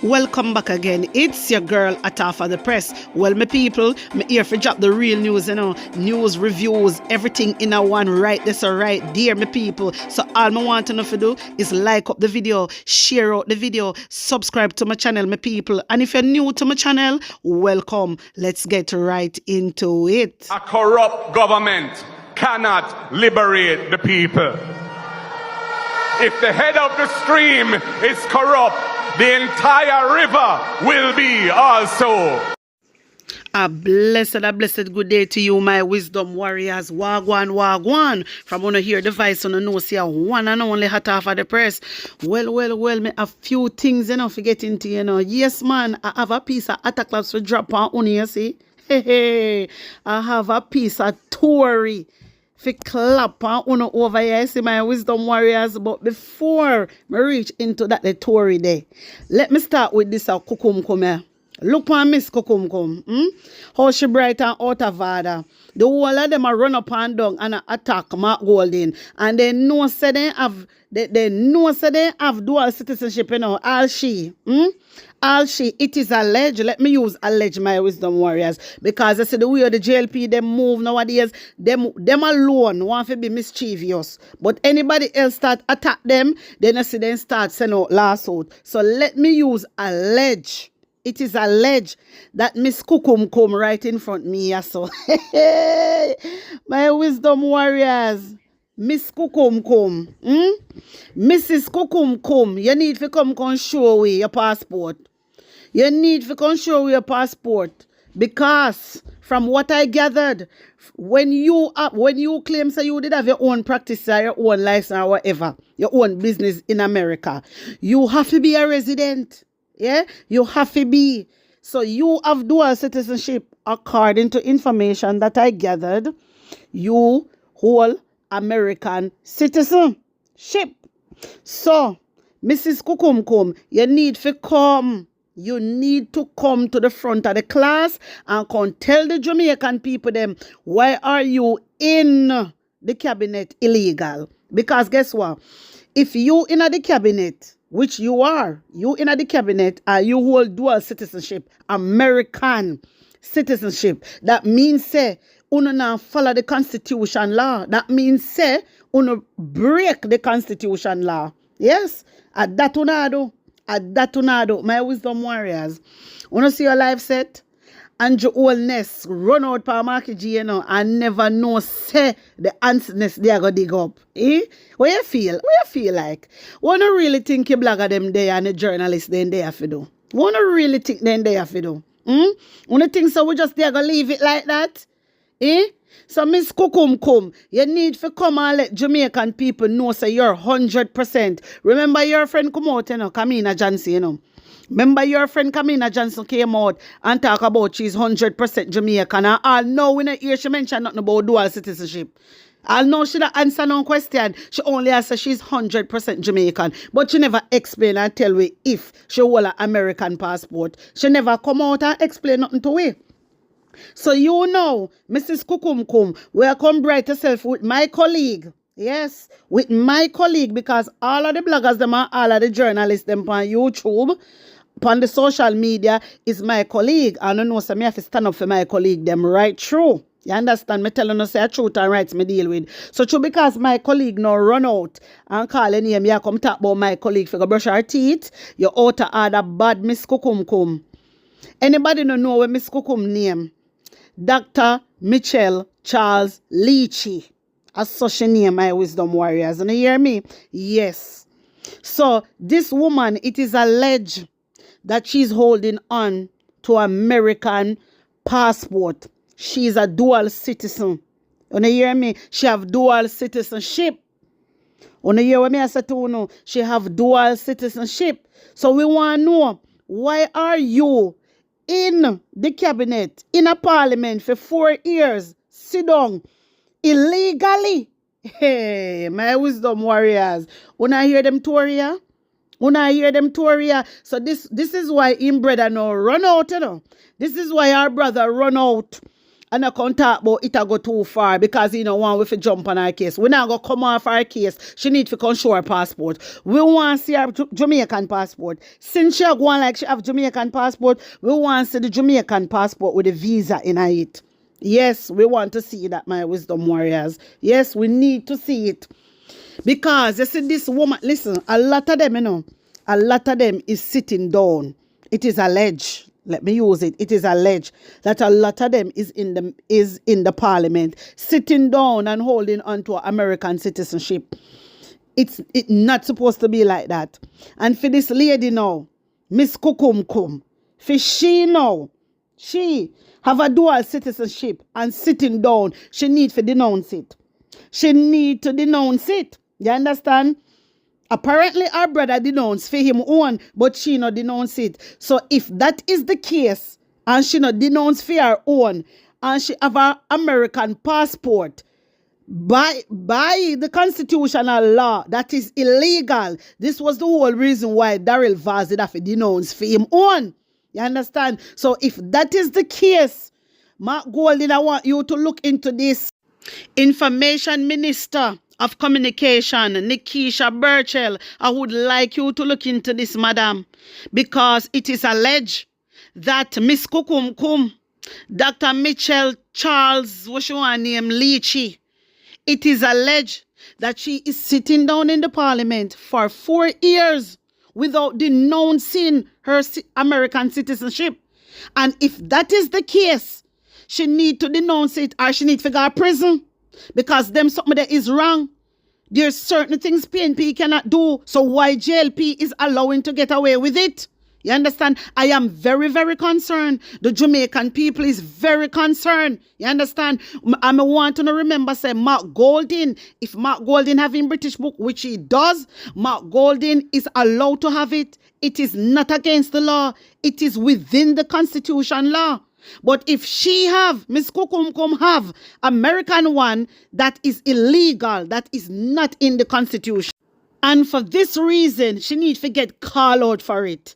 Welcome back again. It's your girl Atafa the Press. Well, my people, me here for drop the real news, news, reviews, everything in a one right this or right there, my people. So all I want to know to do is like up the video, share out the video, subscribe to my channel, my people. And if you're new to my channel, welcome. Let's get right into it. A corrupt government cannot liberate the people. If the head of the stream is corrupt, the entire river will be also. A blessed good day to you, my wisdom warriors. Wagwan, wagwan. From when you hear the voice on the nose, see one and only Atafa the Press. Well, me a few things, to get into, Yes, man, I have a piece of attack claps to drop on you, see? Hey, I have a piece of Tory. For clap on over here, see my wisdom warriors. But before me reach into that the Tory day, let me start with this Kukum here. Look on Miss Kukum. How she bright and out of order. The whole of them a run up and down and attack Mark Golding. And they know say they have dual citizenship, all she. All she, it is alleged. Let me use alleged, my wisdom warriors. Because I see the way the JLP them move nowadays, them alone want to be mischievous. But anybody else start attack them, then I see them start send out lawsuit. So let me use alleged. It is alleged that Miss Kukum come right in front of me. So my wisdom warriors. Miss Kukum come. Mrs. Kukum come. You need to come show away your passport. You need to come show away your passport. Because from what I gathered, when you claim say you did have your own practice or your own license or whatever, your own business in America, you have to be a resident. Yeah? You have to be. So you have dual citizenship according to information that I gathered. You hold American citizenship. So, Mrs. Kukumkum, you need to come. You need to come to the front of the class and come tell the Jamaican people them, why are you in the cabinet illegal? Because guess what? If you in the cabinet, which you are, you in the cabinet and you hold dual citizenship, American citizenship, that means say, uno na follow the constitution law. That means say, uno break the constitution law. Yes, at that unado, my wisdom warriors. Uno see your life set, and your oldness run out per market G, and never know say the answerness they are gonna dig up. What you feel like? Wanna really think you blogger them there and the journalists then they have to do? Wanna really think then they have to do? Wanna think so we just there gonna leave it like that? So Miss Kukum, you need to come and let Jamaican people know say you're 100%. Remember your friend come out, Kamina Johnson, Remember your friend Kamina Johnson came out and talk about she's 100% Jamaican. And I know we don't hear she mention nothing about dual citizenship. I know she don't answer no question. She only answer she's 100% Jamaican. But she never explain and tell we if she hold an American passport. She never come out and explain nothing to we. So Mrs. Kukumkum, welcome bright yourself with my colleague. Yes, with my colleague, because all of the bloggers, them and all of the journalists, them on YouTube, upon the social media, is my colleague. I don't know, so I have to stand up for my colleague, them right through. You understand? Me telling you say a truth and rights me deal with. So true, because my colleague now run out and call any name, you come talk about my colleague for go brush her teeth, you out of order bad Miss Kukumkum. Anybody know where Miss Kukum name? Dr. Michelle Charles Leachy. As such a name, my wisdom warriors. And you hear me? Yes. So this woman, it is alleged that she's holding on to American passport. She's a dual citizen. You hear me? She have dual citizenship. You hear what me I say to you? She have dual citizenship. So we want to know, why are you in the cabinet, in a parliament for 4 years, sit down illegally? Hey, my wisdom warriors. Una hear them Toria? So this is why him brother now run out, This is why our brother run out And I can't talk about it go too far because you know one with a jump on her case. We not go come off her case. She need to control her passport. We want to see her Jamaican passport. Since she go on like she have Jamaican passport, we want to see the Jamaican passport with a visa in it. Yes, we want to see that, my wisdom warriors. Yes, we need to see it. Because you see this woman, listen, a lot of them, you know, a lot of them is sitting down. It is alleged. Let me use it. It is alleged that a lot of them is in the parliament, sitting down and holding on to American citizenship. It's not supposed to be like that. And for this lady now, Miss Kukumkum, for she now, she have a dual citizenship and sitting down, she need to denounce it. She need to denounce it. You understand? Apparently, our brother denounced for him own, but she not denounce it. So if that is the case, and she not denounce for her own, and she have her American passport, by the constitutional law, that is illegal. This was the whole reason why Daryl Vaz did have to denounce for him own. You understand? So if that is the case, Mark Golding, I want you to look into this. Information Minister of Communication, Nikisha Burchell, I would like you to look into this, madam, because it is alleged that Miss Kukumkum, Dr. Mitchell Charles, what's your name, Leachy, it is alleged that she is sitting down in the parliament for 4 years without denouncing her American citizenship. And if that is the case, she need to denounce it or she need to go to prison. Because them something that is wrong. There's certain things PNP cannot do. So why JLP is allowing to get away with it? You understand? I am very, very concerned. The Jamaican people is very concerned. You understand? I want to remember, say, Mark Golding. If Mark Golding having British book, which he does, Mark Golding is allowed to have it. It is not against the law. It is within the Constitution law. But if she have, Miss Kukumkum have, American one, that is illegal, that is not in the Constitution. And for this reason, she need to get called out for it.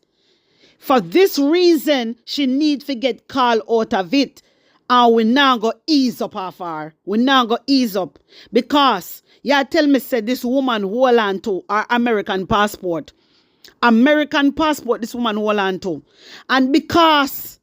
For this reason, she need to get called out of it. And we now go ease up her far. We now go ease up. Because, yeah, tell me, said this woman hold on to her American passport. American passport, this woman hold on to. And because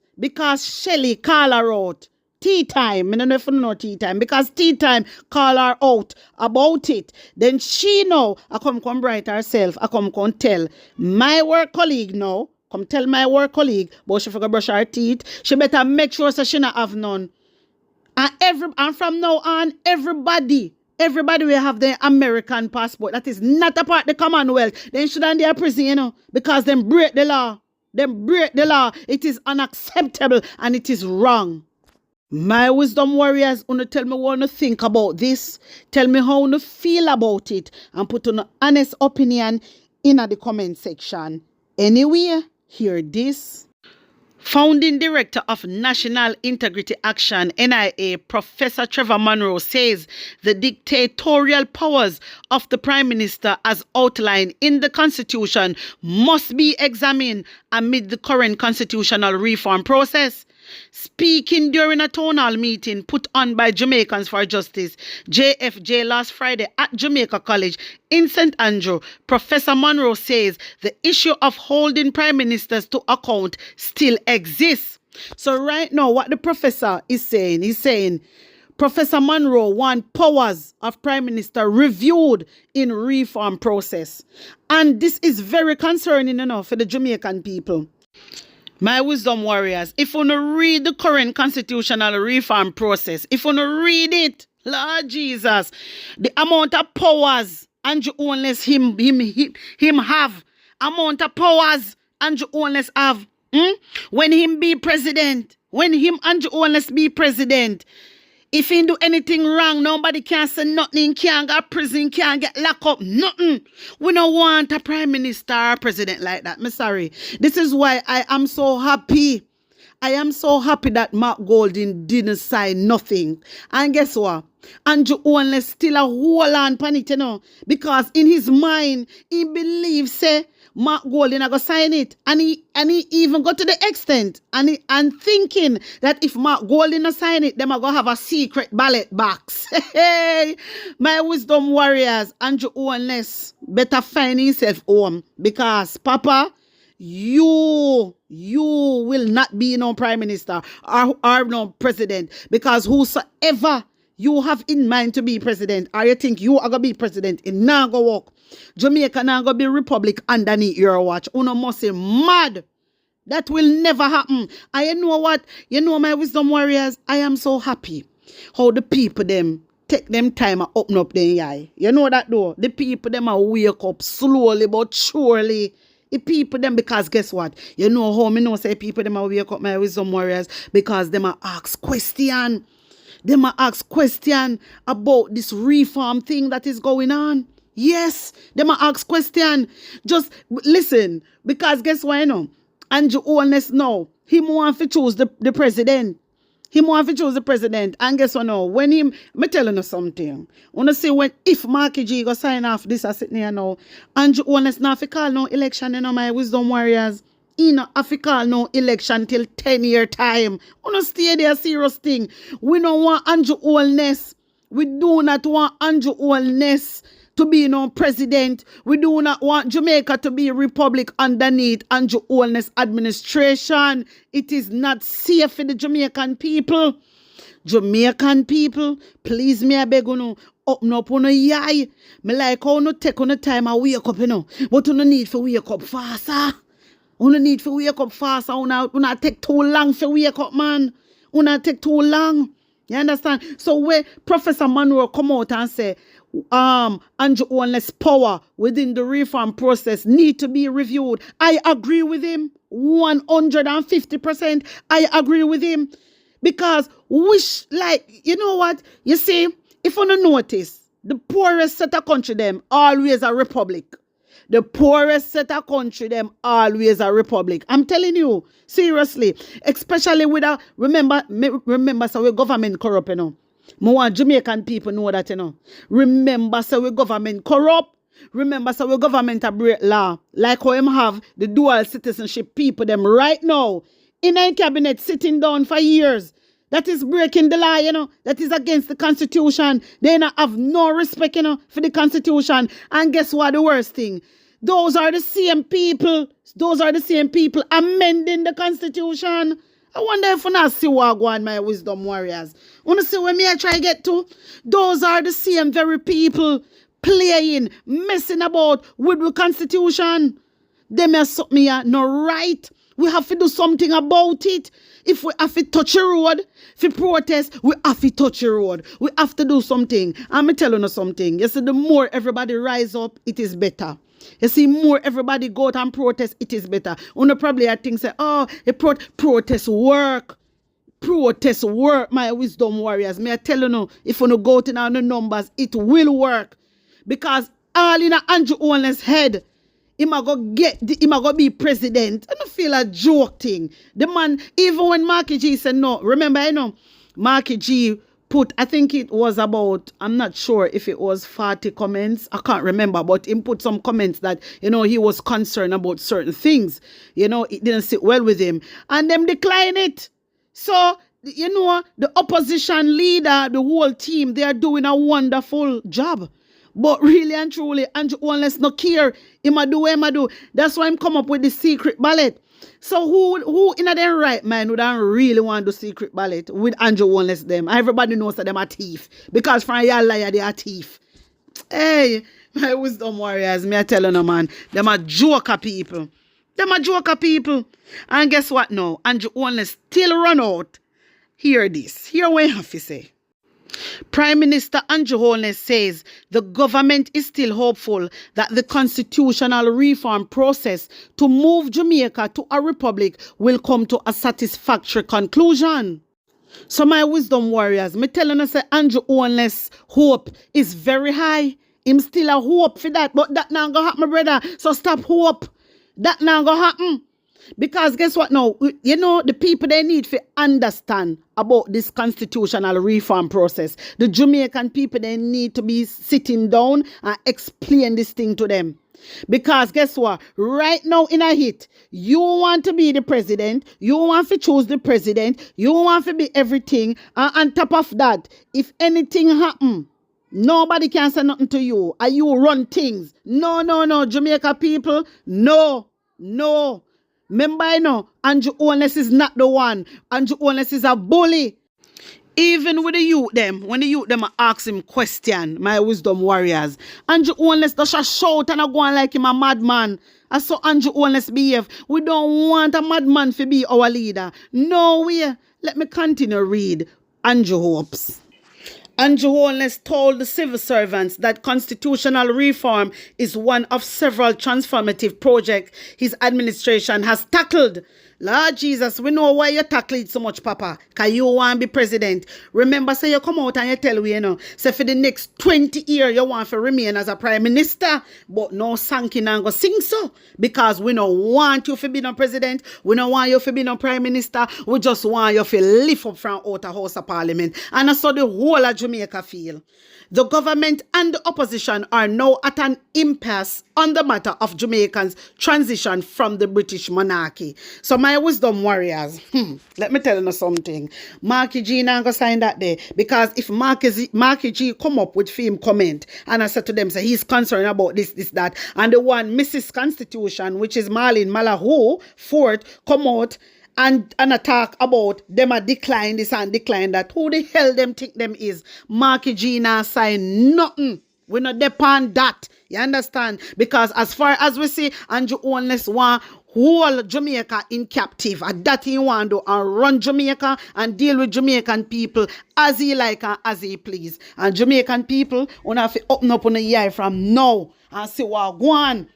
Shelly call her out, tea time, I don't know if you know tea time, because tea time call her out about it. Then she know, I come write herself, I come tell my work colleague now, come tell my work colleague, but she forgot brush her teeth, she better make sure so she not have none. And from now on, everybody will have their American passport. That is not a part of the Commonwealth. They shouldn't be a prison, you know, because they break the law. They break the law. It is unacceptable and it is wrong. My wisdom warriors, wanna tell me what you think about this. Tell me how you feel about it and put an honest opinion in the comment section. Anyway, hear this. Founding Director of National Integrity Action, NIA, Professor Trevor Monroe says the dictatorial powers of the Prime Minister as outlined in the Constitution must be examined amid the current constitutional reform process. Speaking during a town hall meeting put on by Jamaicans for Justice, JFJ, last Friday at Jamaica College in St. Andrew, Professor Monroe says the issue of holding prime ministers to account still exists. So right now, what the professor is saying, he's saying Professor Monroe want powers of prime minister reviewed in reform process. And this is very concerning enough for the Jamaican people. My wisdom warriors, if you read the current constitutional reform process, if you read it, Lord Jesus, the amount of powers Andrew Ownless him have, amount of powers Andrew Ownless have, when him be president, when him Andrew Ownless be president, if he do anything wrong, nobody can say nothing, can't go to prison, can't get locked up, nothing. We don't want a prime minister or president like that. I'm sorry. This is why I am so happy. I am so happy that Mark Golding didn't sign nothing. And guess what? Andrew Holness still a hold on pan it, because in his mind, he believes, say, Mark Golding are going to sign it. And he even got to the extent and thinking that if Mark Golding not sign it, them are going to have a secret ballot box. Hey, my wisdom warriors, Andrew Holness better find himself home, because Papa, you will not be no prime minister or no president, because whosoever you have in mind to be president, or you think you are going to be president, it not going to work. Jamaica not going to be republic underneath your watch. Uno must say mad. That will never happen. And you know what? You know, my wisdom warriors, I am so happy how the people them take them time and open up their eye. You know that though? The people them are wake up slowly but surely. The people them, because guess what? You know how me know say people them are wake up, my wisdom warriors, because them are ask question. Them are ask question about this reform thing that is going on. Yes, them are ask question. Just listen, because guess what, Andrew Holness now, he want to choose the president. He want to choose the president. And guess what now? When him, me telling you something. Wanna say if Marky G go sign off this as sitting here now, Andrew Holness not fi call no election, my wisdom warriors. He not have to call no election till 10-year time. Wanna stay there, serious thing. We don't want Andrew Holness. We do not want Andrew Holness to be no president. We do not want Jamaica to be a republic underneath Andrew Holness administration. It is not safe for the Jamaican people. Jamaican people, please me I beg you, open up on a yai. Me like how no take on a time I wake up, but you no need for wake up faster. You no need for wake up faster. You not take too long for wake up, man. You not take too long. You understand? So where Professor Manuel come out and say, Andrew Holness' power within the reform process need to be reviewed, I agree with him 150%. I agree with him, because you know what? You see, if you don't notice, the poorest set of country them always a republic. The poorest set of country them always a republic. I'm telling you, seriously, especially with remember so we government corrupt, I want Jamaican people know that, Remember, so we government corrupt. Remember, so we government a break law. Like how them have the dual citizenship people them right now in a cabinet sitting down for years. That is breaking the law, That is against the Constitution. They not have no respect, for the Constitution. And guess what the worst thing? Those are the same people. Those are the same people amending the Constitution. I wonder if you not see what go on, my wisdom warriors. Want to see where me I try to get to? Those are the same very people playing, messing about with the Constitution. Them are something no right. We have to do something about it. If we have to touch a road, for protest, we have to touch a road. We have to do something. I'm telling you something. You see, the more everybody rise up, it is better. You see, more everybody go out and protest, it is better. Una probably I think say, protest work. Protest work, my wisdom warriors. Me I tell you, if you go out in on the numbers, it will work. Because all in Andrew Holness' head, he might go be president. I don't feel a joke thing. The man, even when Marky G said no, remember, Marky G put, I think it was about, I'm not sure if it was 40 comments. I can't remember, but he put some comments that, he was concerned about certain things. It didn't sit well with him. And them decline it. So, the opposition leader, the whole team, they are doing a wonderful job. But really and truly, Andrew Holness no care. He do. That's why I'm come up with the secret ballot. So who in their right mind would really want to do secret ballot with Andrew Holness them? Everybody knows that them are thief. Because from your liar, they are thief. Hey, my wisdom warriors, me I tell you no man, them are joker people. Them are joker people. And guess what now? Andrew Holness still run out. Hear this. Hear what I have to say. Prime Minister Andrew Holness says the government is still hopeful that the constitutional reform process to move Jamaica to a republic will come to a satisfactory conclusion. So my wisdom warriors, me telling us that Andrew Holness' hope is very high. Him still a hope for that, but that not gonna happen, my brother. So stop hope. That not gonna happen. Because guess what now? You know, the people they need to understand about this constitutional reform process. The Jamaican people, they need to be sitting down and explain this thing to them. Because guess what? Right now in a hit, you want to be the president, you want to choose the president, you want to be everything. And on top of that, if anything happen, nobody can say nothing to you. And you run things. No, Jamaica people, no. Remember, I know, Andrew Holness is not the one. Andrew Holness is a bully. Even with the youth them, when the youth them ask him question, my wisdom warriors, Andrew Holness does a shout and a go on like him a madman. I saw Andrew Holness behave. We don't want a madman to be our leader. No way. Let me continue read Andrew Hopes. Andrew Holness told the civil servants that constitutional reform is one of several transformative projects his administration has tackled. Lord Jesus, we know why you tackle it so much, Papa. Because you want to be president. Remember, say you come out and you tell we, say for the next 20 years, you want to remain as a prime minister. But no sanking and go sing so. Because we don't want you to be no president. We don't want you to be no prime minister. We just want you to lift up from out of House of Parliament. And that's how the whole of Jamaica feel. The government and the opposition are now at an impasse on the matter of Jamaicans' transition from the British monarchy. So my wisdom warriors, let me tell you something. Marky G not gonna sign that day. Because if Marky G come up with film comment and I said to them, say he's concerned about this, that, and the one Mrs. Constitution, which is Marlene Malahoo, Fort, come out and attack about them a decline this and decline that. Who the hell them think them is? Marky G not sign nothing. We not depend that. You understand? Because as far as we see, Andrew Holness want whole Jamaica in captive. And that he want to do and run Jamaica and deal with Jamaican people as he like and as he please. And Jamaican people, we have to open up on the eye from now and see what go on.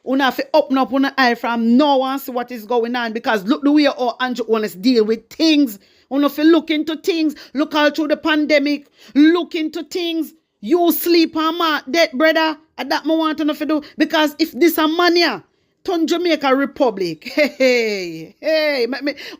We have to open up on the eye from now and see what is going on. Because look the way how Andrew Holness deal with things. We have to look into things. Look all through the pandemic. Look into things. You sleep on my dead brother. And that I want to know if you do. Because if this a mania, turn Jamaica Republic. Hey. You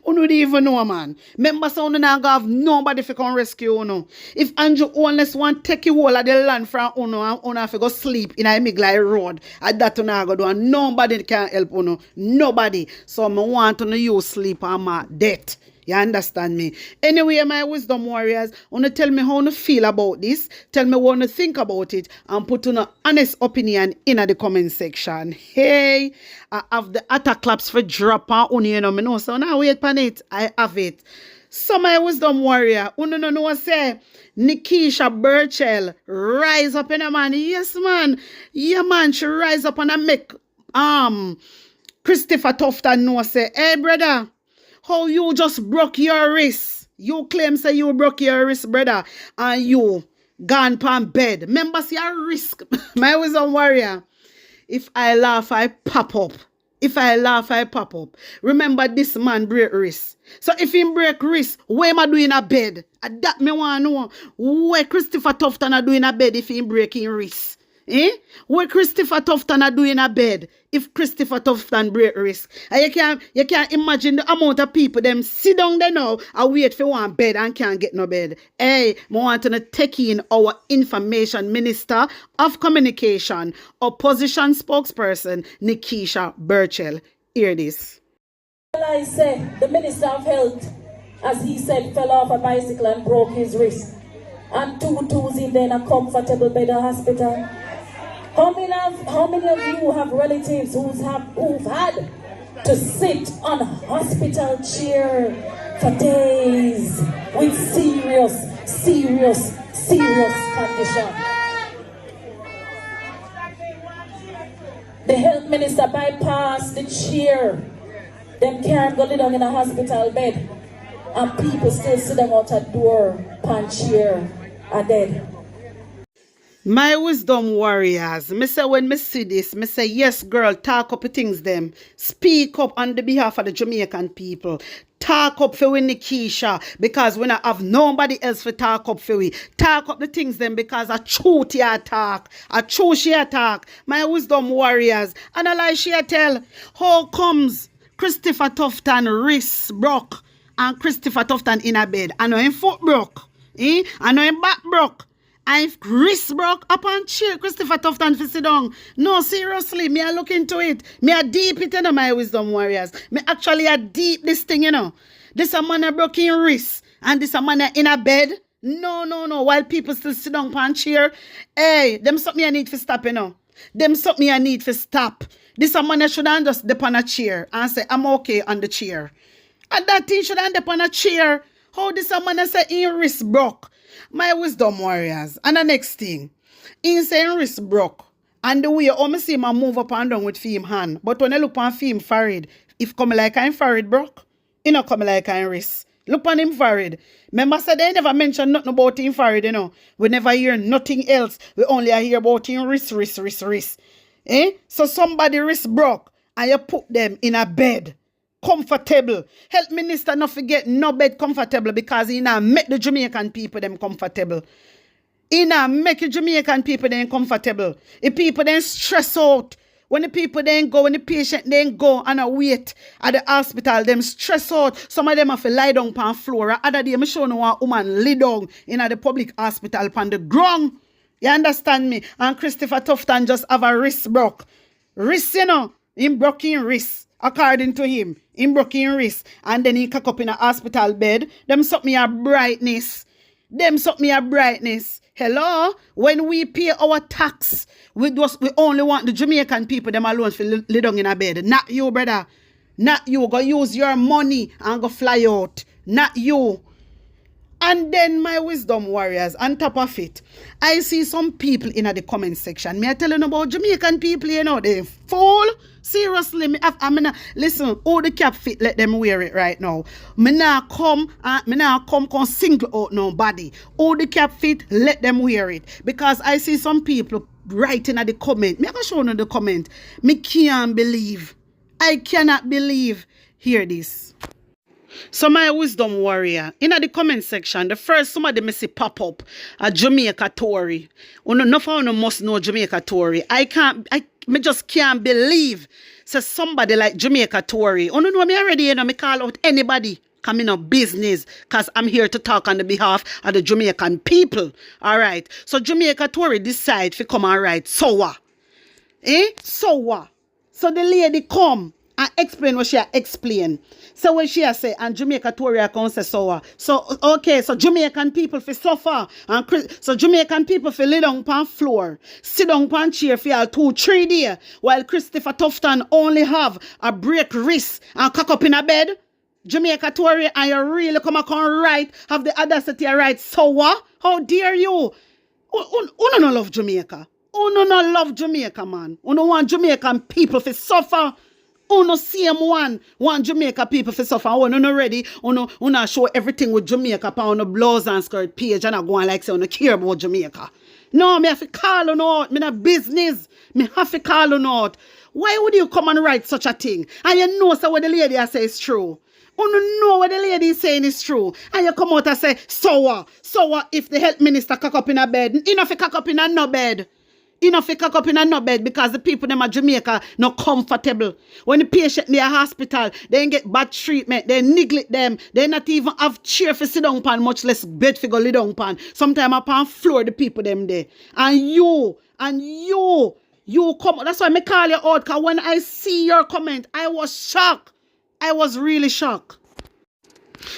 don't even know, man. Remember, so you not have nobody to come rescue you. If Andrew Holness want to take you all of the land from you and you have to go sleep in a Miglai road, and that you not go do, and nobody can help you. Nobody. So I want to know you sleep on my death. You understand me? Anyway, my wisdom warriors, want to tell me how you feel about this. Tell me what you think about it. And put an honest opinion in the comment section. Hey, I have the attack claps for drop on you know. So now wait for it. I have it. So my wisdom warrior, you know what say? Nikisha Burchell, rise up in a man. Yes, man. Yeah, man, she rise up and I make Christopher Tufton know say, hey, brother, how you just broke your wrist. You claim say you broke your wrist, brother, and you gone pan bed. Remember, see your risk. My wisdom warrior. If I laugh, I pop up. If I laugh, I pop up. Remember, this man break wrist. So if he break wrist, what am I doing a bed? That me want to know. What Christopher Tufton are doing a bed if he breaking wrist? What Christopher Tufton are doing a bed if Christopher Tufton break wrist? And you can't imagine the amount of people them sit down there now and wait for one bed and can't get no bed. Hey, I want to take in our information minister of communication, opposition spokesperson Nikisha Burchell. Hear this. I said the Minister of Health, as he said, fell off a bicycle and broke his wrist. And 2 Tuesday in a comfortable bed at hospital. How many of you have relatives who've had to sit on a hospital chair for days with serious condition? The health minister bypassed the chair. Them can't go lay down in a hospital bed. And people still sit them out a door, pan chair, are dead. My wisdom warriors, me say when me see this, me say yes girl, talk up things them. Speak up on the behalf of the Jamaican people. Talk up for we Nikisha, because we not have nobody else for talk up for we. Talk up the things them because a truth you talk. A truth she talk. My wisdom warriors, analyze she tell. How comes Christopher Tufton wrist broke and Christopher Tufton in a bed. I know him foot broke. I know him back broke. And if wrist broke upon chair, Christopher Tufton for sit down. No, seriously, me I look into it. Me I deep it, my wisdom warriors. Me actually I deep this thing, This a man a broken wrist and this a man a in a bed. No. While people still sit down upon chair. Hey, them something I need to stop, Them something I need to stop. This a man should have just dip on a chair and say, I'm okay on the chair. And that thing should have dip on a chair. How this a man say in wrist broke? My wisdom warriors. And the next thing, in saying wrist broke. And the way I see him move up and down with him hand. But when I look on him forehead, if come like I'm forehead broke, he not come like I'm wrist. Look on him forehead. Remember, said they never mention nothing about him forehead, We never hear nothing else. We only hear about him wrist. So somebody wrist broke and you put them in a bed. Comfortable. Health minister not forget no bed comfortable because he now make the Jamaican people them comfortable. He now make the Jamaican people them comfortable. The people then stress out. When the people then go, when the patient then go and wait at the hospital, them stress out. Some of them have to lie down on the floor. Other day, I show no one woman lie down in the public hospital on the ground. You understand me? And Christopher Tufton just have a wrist broke. Wrist, him broken wrist. According to him, him broken wrist. And then he cock up in a hospital bed. Them suck me a brightness. Hello? When we pay our tax, we only want the Jamaican people, them alone, to lay down in a bed. Not you, brother. Not you. Go use your money and go fly out. Not you. And then my wisdom warriors, on top of it, I see some people in the comment section. Me I tell you about Jamaican people, they fool. Seriously, listen, all the cap fit, let them wear it right now. Me now come single out nobody. All the cap fit, let them wear it. Because I see some people writing at the comment. Me I go show you the comment. Me can't believe. I cannot believe. Hear this. So my wisdom warrior, in the comment section, the first somebody me see pop up a Jamaica Tory. Enough of you must know Jamaica Tory. I just can't believe somebody like Jamaica Tory. Know me already, me call out anybody coming up business because I'm here to talk on the behalf of the Jamaican people. All right. So Jamaica Tory decide to come and write so what? So what? So the lady come and explain what she explain. So when she say, and Jamaica Tory can say so. So okay, so Jamaican people for suffer. And so Jamaican people for lay down on floor, sit down on chair for 2-3 days, while Christopher Tufton only have a break wrist and cock up in a bed. Jamaica Tory, and you really come and write, have the audacity to write so what? How dare you? Uno no love Jamaica. Uno no love Jamaica, man. Uno want Jamaican people to suffer. Uno same want Jamaica people for suffer. Uno no ready. Uno show everything with Jamaica on the blouse and skirt page and I go on like say uno care about Jamaica. No, me have to call on out. Me not business. Me have to call on out. Why would you come and write such a thing? And you know so what the lady I say is true. You know what the lady is saying is true. And you come out and say, so what if the health minister cock up in a bed? Enough to cock up in a no bed. Enough to cock up in a no bed because the people them at Jamaica not comfortable. When the patient in the hospital, they ain't get bad treatment, they neglect them, they not even have chair for sit down pan, much less bed for go lay down pan. Sometimes upon floor the people them there. And you come, that's why I call you out, because when I see your comment, I was shocked. I was really shocked.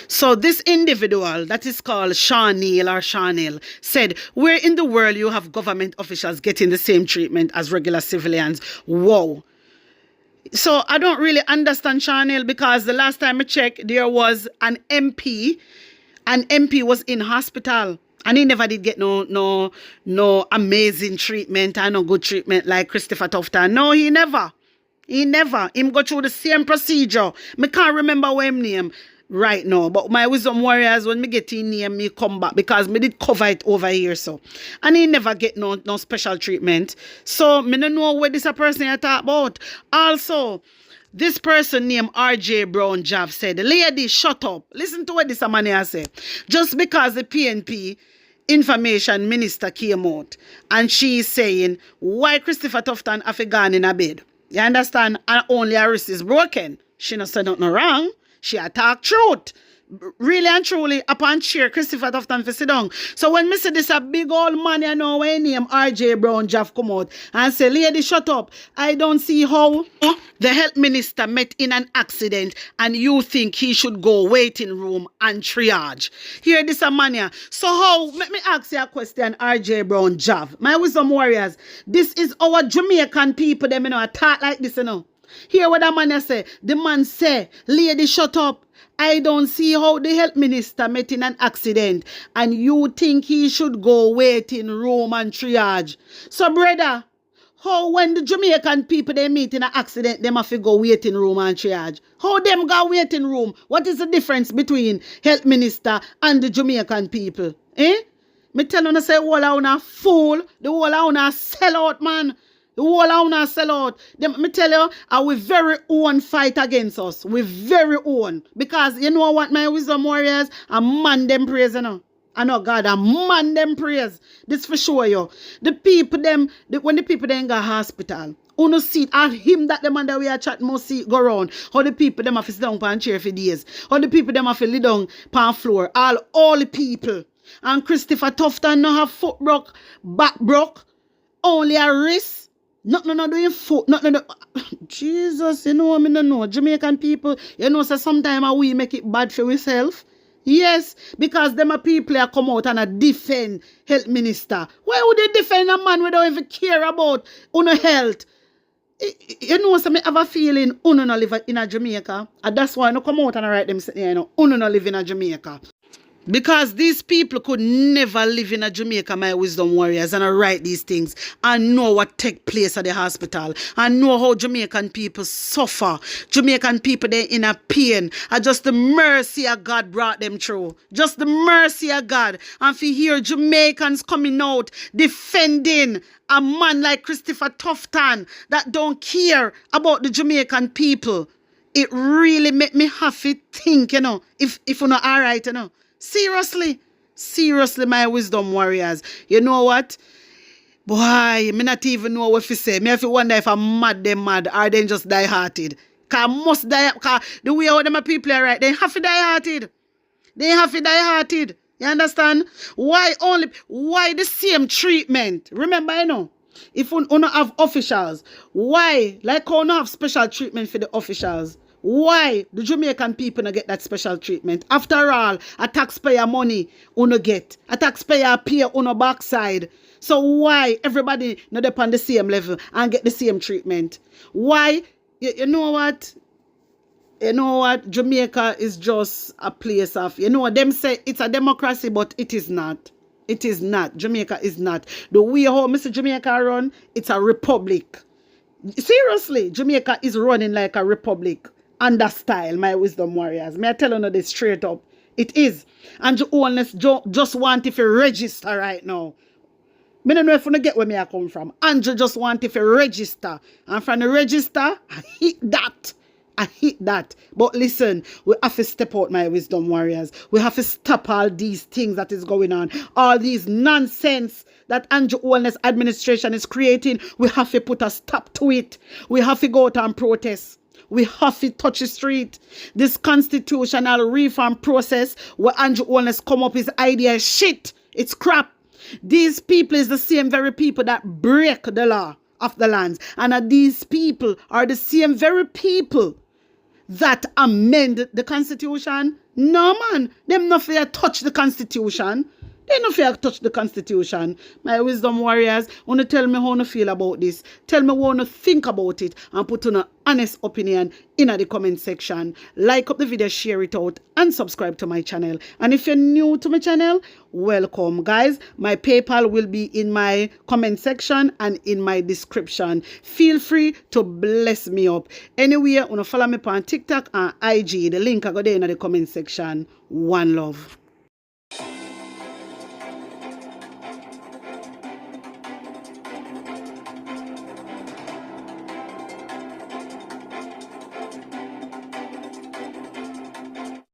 So this individual that is called Chanel said, where in the world you have government officials getting the same treatment as regular civilians? Whoa. So I don't really understand Chanel, because the last time I checked, there was an MP. An MP was in hospital. And he never did get no amazing treatment and no good treatment like Christopher Tufton. No, he never. Him go through the same procedure. Me can't remember what him name right now. But my wisdom warriors, when me get his name, me come back because me did cover it over here. So. And he never get no special treatment. So me don't know what this a person I talk about. Also, this person named RJ Brown Jav said, lady, shut up. Listen to what this man here said. Just because the PNP information minister came out and she is saying, why Christopher Tufton have gone in a bed? You understand? And only her wrist is broken. She not said nothing wrong. She attack truth. Really and truly, upon cheer, Christopher Tufton for sit down. So when me see this a big old man, you know, when name RJ Brown Jaff come out and say, lady, shut up. I don't see how the health minister met in an accident and you think he should go waiting room and triage. Hear this a man here. So how, let me ask you a question, RJ Brown Jaff. My wisdom warriors, this is our Jamaican people, them, you know, talk like this, you know. Hear what the man say. The man say, lady, shut up. I don't see how the health minister met in an accident and you think he should go waiting room and triage. So, brother, how when the Jamaican people they meet in an accident, they have to go waiting room and triage? How them go waiting room? What is the difference between health minister and the Jamaican people? Eh? Me tell you, say, all I wanna fool, the whole I wanna sell out, man. The whole I wanna sell out. Them, me tell you, we very own fight against us. We very own. Because you know what, my wisdom warriors? A man them praise, you know. I know God, a man them praise. This for sure, yo. The people them, when the people them go hospital, uno see and him that the man that we are chat must see go around. How the people them have to sit down pan chair for days. How the people them have to lay down pan floor. All the people. And Christopher Tufton no have foot broke, back broke, only a wrist. No doing foot. No. Jesus, you know me no know. Jamaican people, you know, so sometimes we make it bad for ourselves. Yes, because them a people are come out and a defend health minister. Why would they defend a man we don't even care about health? You know, so me have a feeling uno no live in a Jamaica. And that's why I no come out and I write them sitting here, you know, uno no live in a Jamaica. Because these people could never live in a Jamaica, my wisdom warriors, and I write these things and know what take place at the hospital and know how Jamaican people suffer. Jamaican people, they're in a pain. And just the mercy of God brought them through. Just the mercy of God. And for hear Jamaicans coming out defending a man like Christopher Tufton that don't care about the Jamaican people. It really make me have to think, you know, if you're not all right, you know. Seriously, my wisdom warriors. You know what? Boy, me not even know what to say. Me have to wonder if I'm mad, they mad, or they just die-hearted. Because must die, because the way how them people are right, they have to die-hearted. They have to die-hearted. You understand? Why the same treatment? Remember, you know, if you don't have officials, why? Like how you have special treatment for the officials? Why the Jamaican people not get that special treatment? After all, a taxpayer money uno get. A taxpayer pay uno backside. So why everybody not up on the same level and get the same treatment? Why? You know what? You know what? Jamaica is just a place of, you know, them say it's a democracy, but it is not. It is not. Jamaica is not. The way how Mr. Jamaica run, it's a republic. Seriously, Jamaica is running like a republic. Under style, my wisdom warriors. May I tell you this straight up? It is. And you only just want if you register right now. I don't know if you get where me I come from. And you just want if you register. And from the register, I hit that. But listen, we have to step out, my wisdom warriors. We have to stop all these things that is going on. All these nonsense that Andrew Wellness administration is creating. We have to put a stop to it. We have to go out and protest. We have to touch the street. This constitutional reform process where Andrew Wellness come up with idea is shit. It's crap. These people is the same very people that break the law of the lands. And these people are the same very people that amend the constitution. No, man. Them not fair touch the constitution. They no fear touch the constitution. My wisdom warriors, want to tell me how you feel about this. Tell me what you think about it and put on an honest opinion in the comment section. Like up the video, share it out and subscribe to my channel. And if you're new to my channel, welcome guys. My PayPal will be in my comment section and in my description. Feel free to bless me up. Anyway, want to follow me on TikTok and IG. The link I got there in the comment section. One love.